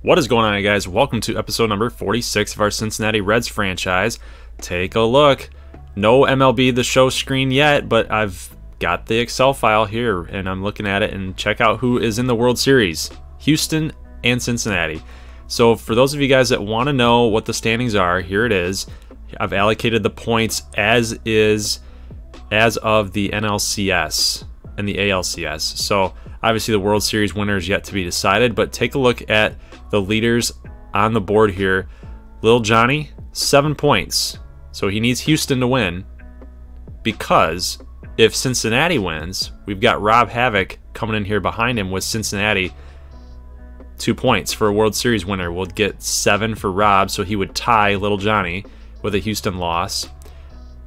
What is going on, guys? Welcome to episode number 46 of our Cincinnati Reds franchise. Take a look. No MLB The Show screen yet, but I've got the Excel file here, and I'm looking at it, and check out who is in the World Series. Houston and Cincinnati. So for those of you guys that want to know what the standings are, here it is. I've allocated the points as of the NLCS and the ALCS. So obviously the World Series winner is yet to be decided, but take a look at the leaders on the board here. Little Johnny, 7 points. So he needs Houston to win, because if Cincinnati wins, we've got Rob Havoc coming in here behind him with Cincinnati. 2 points for a World Series winner. We'll get 7 for Rob, so he would tie Little Johnny with a Houston loss.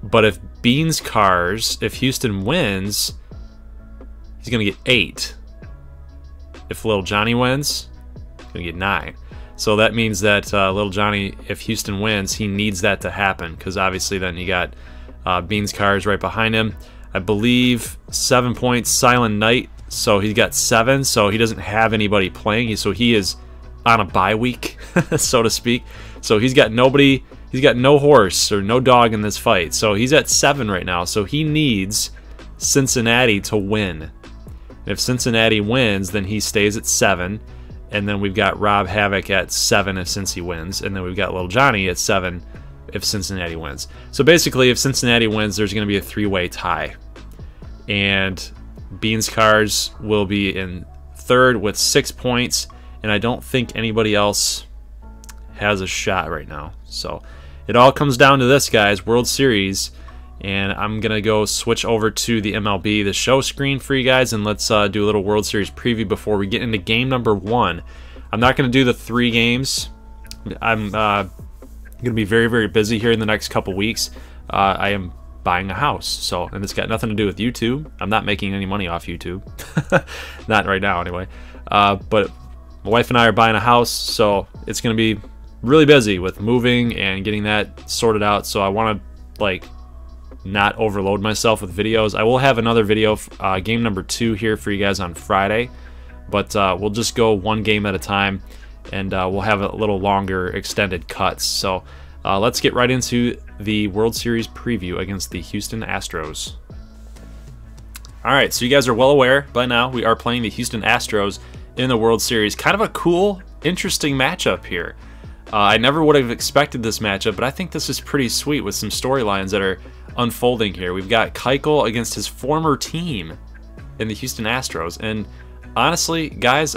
But if if Houston wins, he's going to get 8. If Little Johnny wins, he's going to get 9. So that means that Little Johnny, if Houston wins, he needs that to happen, because obviously then you got Beans Cars right behind him. I believe 7 points, Silent Night, so he's got 7, so he doesn't have anybody playing, so he is on a bye week, so to speak. So he's got nobody, he's got no horse or no dog in this fight, so he's at 7 right now, so he needs Cincinnati to win. If Cincinnati wins, then he stays at 7, and then we've got Rob Havoc at 7 if Cincy wins, and then we've got Little Johnny at 7 if Cincinnati wins. So basically, if Cincinnati wins, there's going to be a 3-way tie, and Beans Cars will be in 3rd with 6 points, and I don't think anybody else has a shot right now. So it all comes down to this, guys, World Series. And I'm going to go switch over to the MLB The Show screen for you guys, and let's do a little World Series preview before we get into game number 1. I'm not going to do the 3 games. I'm going to be very, very busy here in the next couple weeks. I am buying a house, and it's got nothing to do with YouTube. I'm not making any money off YouTube. Not right now, anyway. But my wife and I are buying a house, so it's going to be really busy with moving and getting that sorted out. So I want to, not overload myself with videos. I will have another video, game number 2 here for you guys on Friday, but we'll just go one game at a time, and we'll have a little longer extended cuts. So let's get right into the World Series preview against the Houston Astros. Alright, so you guys are well aware by now we are playing the Houston Astros in the World Series. Kind of a cool, interesting matchup here. I never would have expected this matchup, but I think this is pretty sweet with some storylines that are unfolding here. We've got Keuchel against his former team in the Houston Astros, and honestly, guys,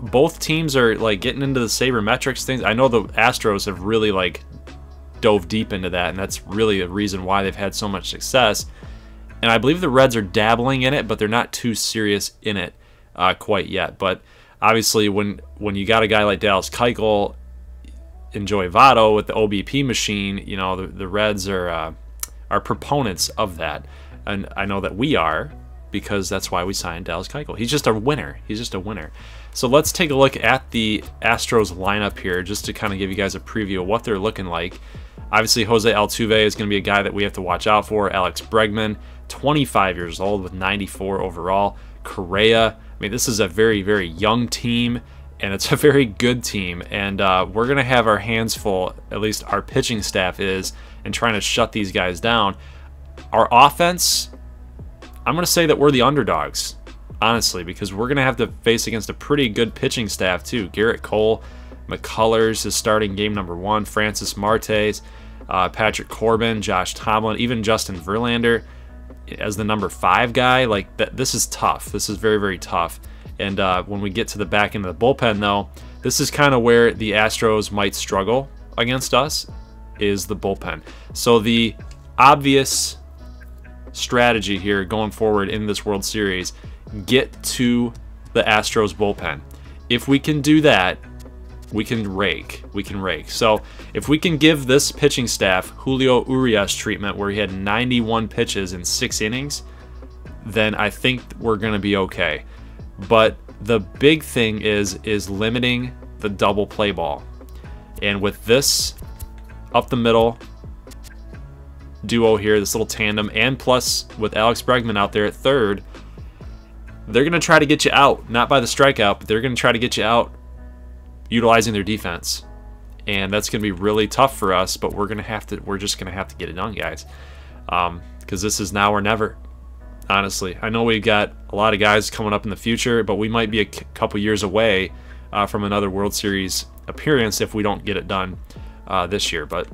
both teams are getting into the sabermetrics things. I know the Astros have really dove deep into that, and that's really a reason why they've had so much success. And I believe the Reds are dabbling in it, but they're not too serious in it quite yet. But obviously, when you got a guy like Dallas Keuchel, enjoy Votto with the OBP machine, the Reds are proponents of that, and I know that we are, because that's why we signed Dallas Keuchel. He's just a winner. He's just a winner. So let's take a look at the Astros lineup here, just to kind of give you guys a preview of what they're looking like. Obviously, Jose Altuve is going to be a guy that we have to watch out for. Alex Bregman, 25 years old with 94 overall. Correa, this is a very, very young team, and it's a very good team, and we're going to have our hands full, at least our pitching staff is, and trying to shut these guys down. Our offense, I'm going to say that we're the underdogs, honestly, because we're going to have to face against a pretty good pitching staff too. Garrett Cole, McCullers is starting game number 1, Francis Martes, Patrick Corbin, Josh Tomlin, even Justin Verlander as the number 5 guy. This is tough. This is very, very tough. And when we get to the back end of the bullpen, though, this is kind of where the Astros might struggle against us, is the bullpen. So the obvious strategy here going forward in this World Series, get to the Astros bullpen. If we can do that, we can rake. So if we can give this pitching staff Julio Urias treatment, where he had 91 pitches in 6 innings, then I think we're going to be okay. But the big thing is limiting the double play ball. And with this up the middle duo here, this little tandem, and plus with Alex Bregman out there at 3rd, they're going to try to get you out, not by the strikeout, but they're going to try to get you out utilizing their defense. And that's going to be really tough for us, but we're just going to have to get it done, guys. Because this is now or never, honestly. I know we've got a lot of guys coming up in the future, but we might be a couple years away from another World Series appearance if we don't get it done this year. But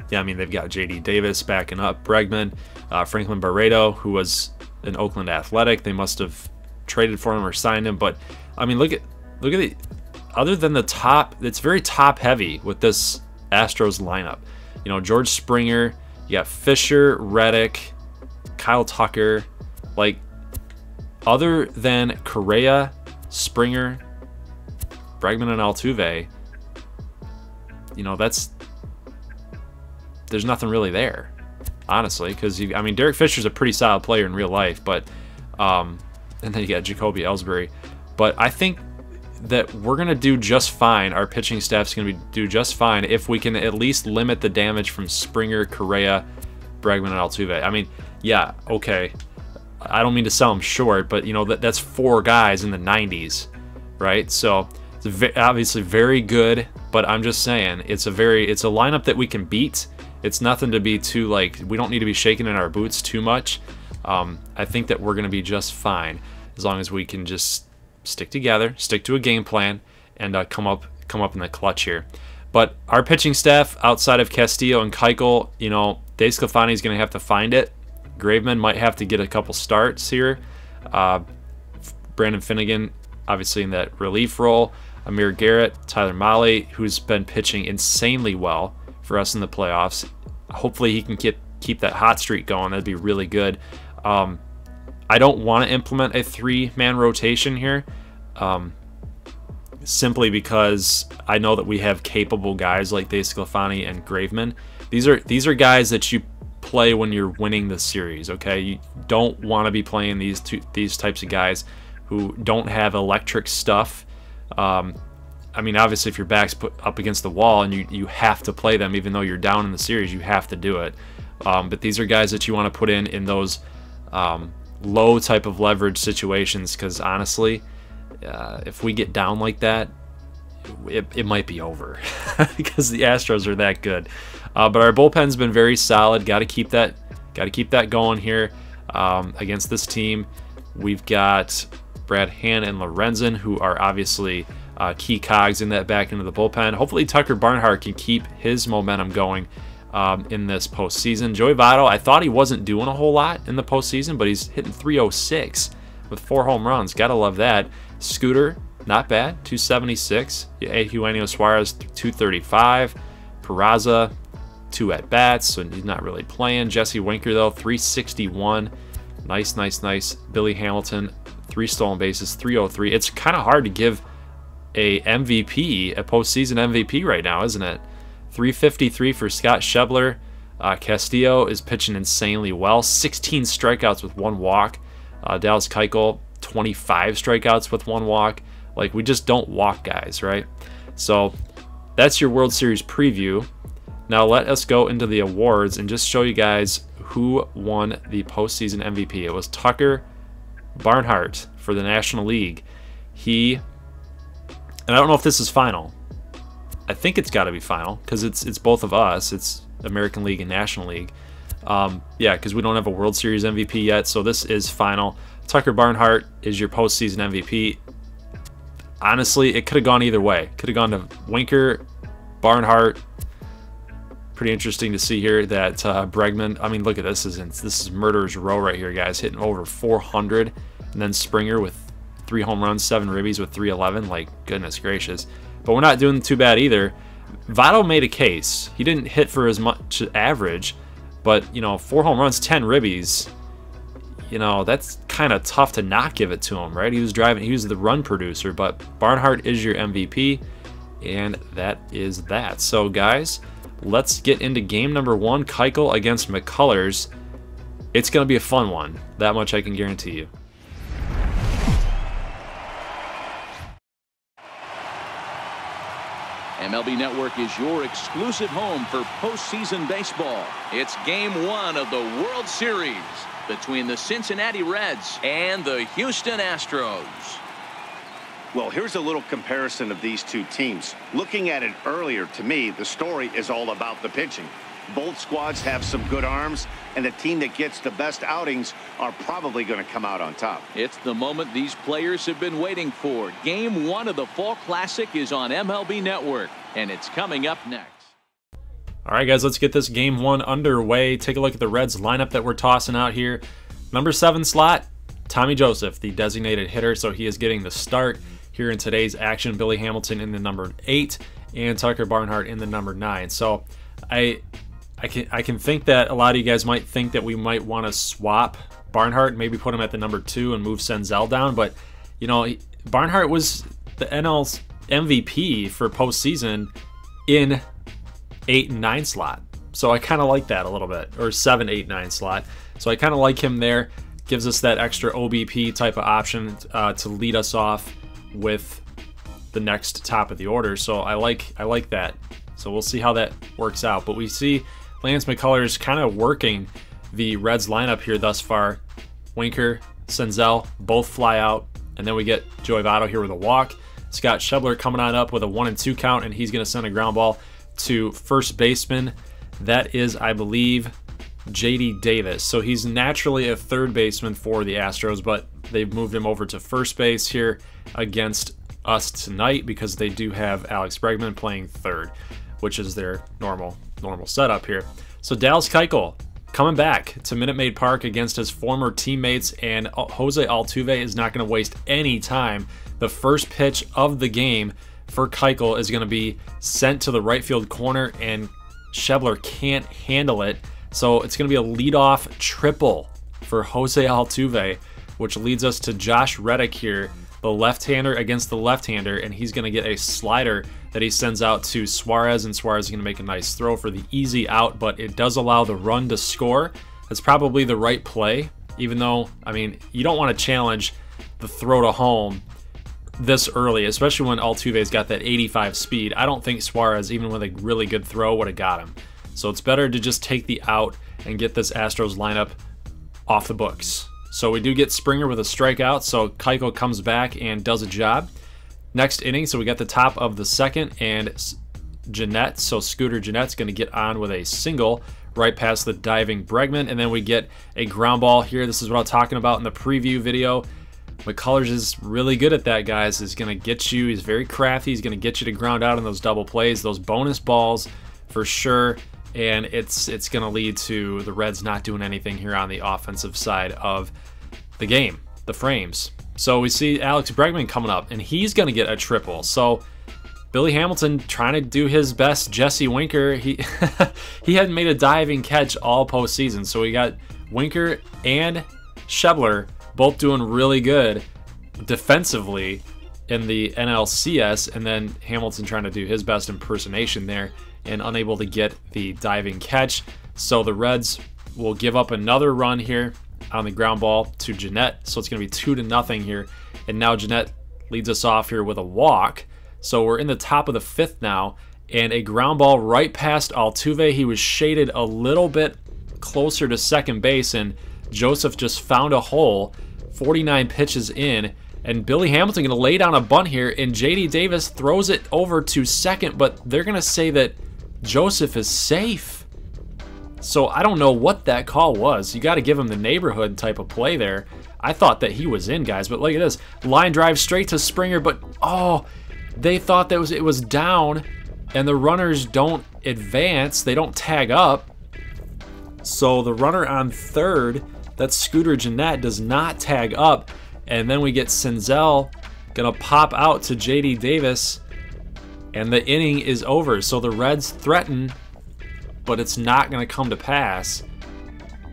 yeah, I mean, they've got J.D. Davis backing up Bregman, Franklin Barreto, who was an Oakland Athletic. They must have traded for him or signed him. But I mean, look at the. Other than the top, it's very top heavy with this Astros lineup. You know, George Springer, you got Fisher, Reddick, Kyle Tucker. Like, other than Correa, Springer, Bregman, and Altuve, you know, there's nothing really there, honestly. Because I mean, Derek Fisher's a pretty solid player in real life, but and then you got Jacoby Ellsbury. But I think that we're going to do just fine. Our pitching staff's going to do just fine if we can at least limit the damage from Springer, Correa, Bregman, and Altuve. I mean, yeah, okay. I don't mean to sell them short, but, you know, that's 4 guys in the 90s, right? So it's obviously very good, but I'm just saying it's a lineup that we can beat. It's nothing to be too, like, we don't need to be shaking in our boots too much. I think that we're going to be just fine as long as we can just stick together, stick to a game plan, and come up in the clutch here. But our pitching staff, outside of Castillo and Keuchel, you know, DeSclafani is going to have to find it. Graveman might have to get a couple starts here. Brandon Finnegan, obviously in that relief role. Amir Garrett, Tyler Mahle, who's been pitching insanely well for us in the playoffs. Hopefully he can keep that hot streak going. That'd be really good. I don't want to implement a 3-man rotation here, simply because I know that we have capable guys like DeSclafani and Graveman. These are guys that you play when you're winning the series. Okay, you don't want to be playing these types of guys who don't have electric stuff. I mean, obviously, if your back's put up against the wall and you have to play them, even though you're down in the series, you have to do it. But these are guys that you want to put in those low type of leverage situations, because honestly, if we get down like that, it might be over because the Astros are that good. But our bullpen's been very solid. Got to keep that going here against this team. We've got Brad Hand and Lorenzen, who are obviously key cogs in that back end of the bullpen. Hopefully Tucker Barnhart can keep his momentum going in this postseason. Joey Votto, I thought he wasn't doing a whole lot in the postseason, but he's hitting 306 with 4 home runs. Gotta love that. Scooter, not bad, 276. Eugenio Suarez, 235. Peraza, 2 at-bats, so he's not really playing. Jesse Winker, though, 361. Nice. Billy Hamilton, 3 stolen bases, 303. It's kind of hard to give a MVP, a postseason MVP right now, isn't it? 353 for Scott Schebler. Castillo is pitching insanely well. 16 strikeouts with 1 walk. Dallas Keuchel, 25 strikeouts with 1 walk. Like, we just don't walk guys, right? So that's your World Series preview. Now let us go into the awards and just show you guys who won the postseason MVP. It was Tucker Barnhart for the National League. And I don't know if this is final. I think it's got to be final because it's both of us. It's American League and National League. Yeah, because we don't have a World Series MVP yet, so this is final. Tucker Barnhart is your postseason MVP. Honestly, it could have gone either way. Could have gone to Winker, Barnhart. Pretty interesting to see here that Bregman. I mean, look at this. This is murderer's row right here, guys. Hitting over 400, and then Springer with 3 home runs, 7 ribbies with 311. Like, goodness gracious. But we're not doing too bad either. Votto made a case. He didn't hit for as much average, but, you know, 4 home runs, 10 ribbies, you know, that's kind of tough to not give it to him, right? He was the run producer, but Barnhart is your MVP, and that is that. So, guys, let's get into game number 1, Keuchel against McCullers. It's going to be a fun one. That much I can guarantee you. MLB Network is your exclusive home for postseason baseball. It's Game 1 of the World Series between the Cincinnati Reds and the Houston Astros. Well, here's a little comparison of these two teams. Looking at it earlier, to me, the story is all about the pitching. Both squads have some good arms, and the team that gets the best outings are probably going to come out on top. It's the moment these players have been waiting for. Game 1 of the Fall Classic is on MLB Network, and it's coming up next. All right, guys, let's get this Game 1 underway. Take a look at the Reds lineup that we're tossing out here. Number 7 slot, Tommy Joseph, the designated hitter, so he is getting the start here in today's action. Billy Hamilton in the number 8 and Tucker Barnhart in the number 9. So I can think that a lot of you guys might think that we might want to swap Barnhart, maybe put him at the number 2 and move Senzel down. But, you know, Barnhart was the NL's MVP for postseason in 8 and 9 slot. So I kind of like that a little bit, or 7, 8, 9 slot. So I kind of like him there. Gives us that extra OBP type of option to lead us off with the next top of the order. So I like that. So we'll see how that works out. But we see Lance McCullers kind of working the Reds lineup here thus far. Winker, Senzel, both fly out. And then we get Joey Votto here with a walk. Scott Schebler coming on up with a 1-2 count, and he's going to send a ground ball to first baseman. That is, I believe, JD Davis. So he's naturally a third baseman for the Astros, but they've moved him over to first base here against us tonight because they do have Alex Bregman playing third, which is their normal setup here. So Dallas Keuchel coming back to Minute Maid Park against his former teammates, and Jose Altuve is not going to waste any time. The first pitch of the game for Keuchel is going to be sent to the right field corner, and Schebler can't handle it. So it's going to be a leadoff triple for Jose Altuve, which leads us to Josh Reddick here, the left-hander against the left-hander, and he's going to get a slider that he sends out to Suarez, and Suarez is going to make a nice throw for the easy out, but it does allow the run to score. That's probably the right play, even though, I mean, you don't want to challenge the throw to home this early, especially when Altuve's got that 85 speed. I don't think Suarez, even with a really good throw, would have got him. So it's better to just take the out and get this Astros lineup off the books. So we do get Springer with a strikeout, so Keuchel comes back and does a job. Next inning, so we got the top of the second, and Jeanette, so Scooter Jeanette's going to get on with a single right past the diving Bregman, and then we get a ground ball here. This is what I'm talking about in the preview video. McCullers is really good at that, guys. He's going to get you, he's very crafty, he's going to get you to ground out on those double plays, those bonus balls for sure. And it's going to lead to the Reds not doing anything here on the offensive side of the game, the frames. So we see Alex Bregman coming up, and he's going to get a triple. So Billy Hamilton trying to do his best. Jesse Winker, he hadn't made a diving catch all postseason. So we got Winker and Schebler both doing really good defensively in the NLCS, and then Hamilton trying to do his best impersonation there and unable to get the diving catch. So the Reds will give up another run here on the ground ball to Jeanette. So it's going to be 2-0 here. And now Jeanette leads us off here with a walk. So we're in the top of the 5th now, and a ground ball right past Altuve. He was shaded a little bit closer to second base, and Joseph just found a hole 49 pitches in, and Billy Hamilton going to lay down a bunt here, and JD Davis throws it over to second, but they're going to say that Joseph is safe. So I don't know what that call was. You got to give him the neighborhood type of play there. I thought that he was in, guys, but look at this. Line drive straight to Springer, but oh, they thought that it was down, and the runners don't advance. They don't tag up. So the runner on third, that's Scooter Jeanette, does not tag up. And then we get Senzel going to pop out to JD Davis, and the inning is over. So the Reds threaten, but it's not going to come to pass,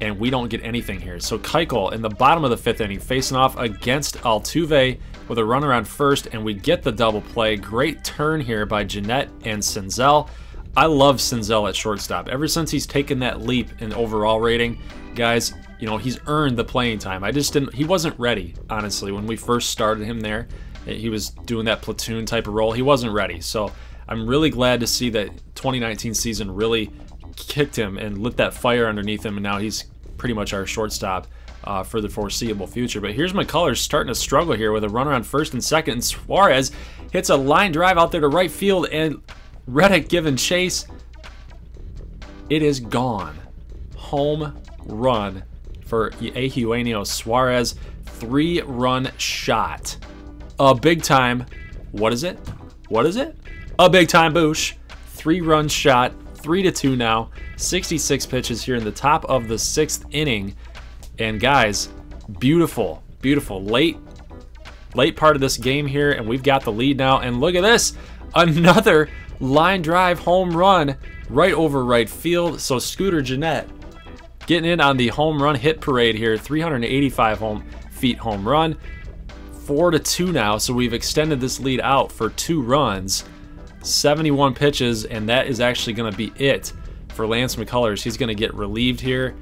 and we don't get anything here. So Keuchel in the bottom of the 5th inning facing off against Altuve with a runner on first, and we get the double play. Great turn here by Jeanette and Senzel. I love Senzel at shortstop. Ever since he's taken that leap in overall rating, guys, you know, he's earned the playing time. He wasn't ready, honestly, when we first started him there. He was doing that platoon type of role. He wasn't ready. So I'm really glad to see that 2019 season really kicked him and lit that fire underneath him, and now he's pretty much our shortstop for the foreseeable future. But here's McCullers starting to struggle here with a runner on first and second, and Suarez hits a line drive out there to right field, and Reddick giving chase. It is gone. Home run for Eugenio Suarez. 3-run shot. A big time, what is it? What is it? A big time boosh. 3-run shot, 3-2 now. 66 pitches here in the top of the 6th inning. And guys, beautiful, beautiful late part of this game here, and we've got the lead now. And look at this, another line drive home run right over right field. So Scooter Gennett getting in on the home run hit parade here. 385 feet home run. 4-2 now, so we've extended this lead out for 2 runs. 71 pitches, and that is actually going to be it for Lance McCullers. He's going to get relieved here.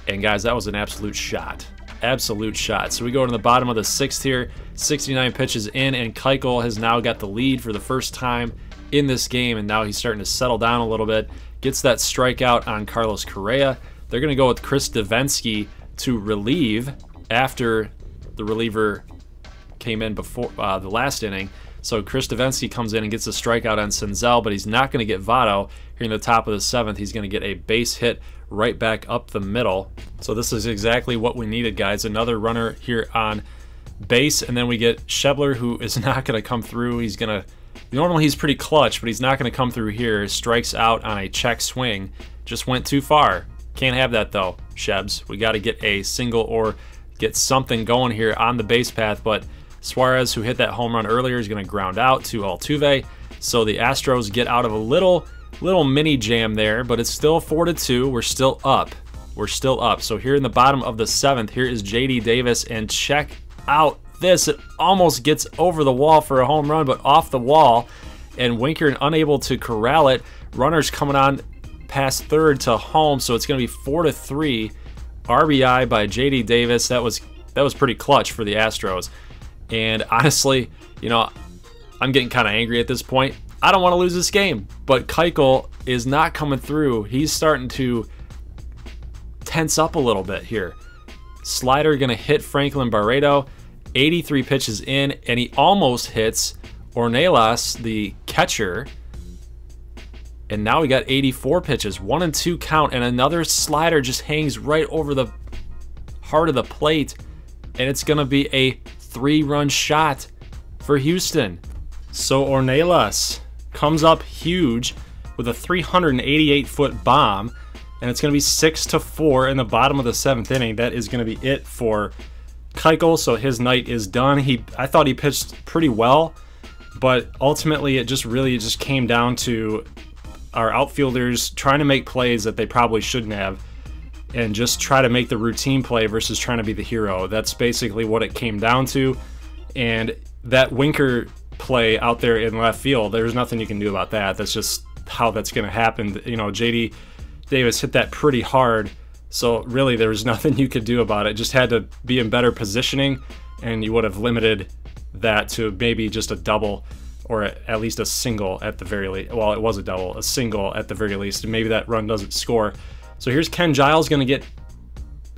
And guys, that was an absolute shot. Absolute shot. So we go to the bottom of the 6th here. 69 pitches in, and Keuchel has now got the lead for the first time in this game, and now he's starting to settle down a little bit. Gets that strikeout on Carlos Correa. They're going to go with Chris Davinsky to relieve after the reliever came in before the last inning. So Chris Davinsky comes in and gets a strikeout on Senzel, but he's not going to get Votto here in the top of the 7th. He's going to get a base hit right back up the middle. So this is exactly what we needed, guys. Another runner here on base, and then we get Schebler, who is not going to come through. He's going to, normally he's pretty clutch, but he's not going to come through here. Strikes out on a check swing. Just went too far. Can't have that though, Shebs. We got to get a single or get something going here on the base path, but Suarez, who hit that home run earlier, is going to ground out to Altuve. So the Astros get out of a little mini jam there, but it's still 4-2. We're still up. We're still up. So here in the bottom of the 7th, here is J.D. Davis, and check out this. It almost gets over the wall for a home run, but off the wall, and Winker unable to corral it. Runners coming on past third to home, so it's going to be 4-3. RBI by J.D. Davis. That was pretty clutch for the Astros. And honestly, you know, I'm getting kind of angry at this point. I don't want to lose this game, but Keuchel is not coming through. He's starting to tense up a little bit here. Slider going to hit Franklin Barreto. 83 pitches in, and he almost hits Ornelas, the catcher. And now we got 84 pitches, 1-2 count, and another slider just hangs right over the heart of the plate, and it's going to be a 3-run shot for Houston. So Ornelas comes up huge with a 388-foot bomb, and it's going to be 6-4 in the bottom of the 7th inning. That is going to be it for Keuchel, so his night is done. I thought he pitched pretty well, but ultimately it just came down to our outfielders trying to make plays that they probably shouldn't have, and just try to make the routine play versus trying to be the hero. That's basically what it came down to. And that Winker play out there in left field, there's nothing you can do about that. That's just how that's going to happen. You know, J.D. Davis hit that pretty hard, so really there was nothing you could do about it. Just had to be in better positioning, and you would have limited that to maybe just a double, or at least a single at the very least. Well, it was a double, a single at the very least, and maybe that run doesn't score. So here's Ken Giles going to get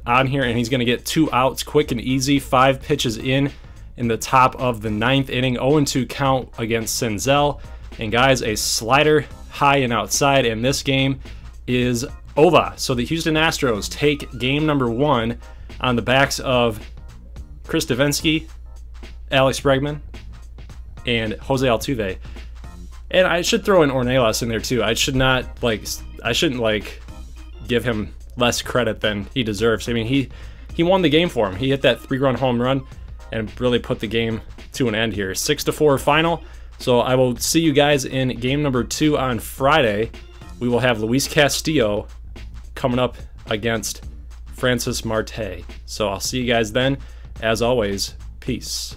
on here, and he's going to get 2 outs quick and easy. 5 pitches in the top of the 9th inning. 0-2 count against Senzel. And guys, a slider high and outside, and this game is over. So the Houston Astros take game number 1 on the backs of Chris Davinsky, Alex Bregman, and Jose Altuve. And I should throw in Ornelas in there too. I shouldn't give him less credit than he deserves. I mean, he won the game for him. He hit that 3-run home run and really put the game to an end here. 6-4 final. So I will see you guys in game number 2 on Friday. We will have Luis Castillo coming up against Francis Marte. So I'll see you guys then. As always, peace.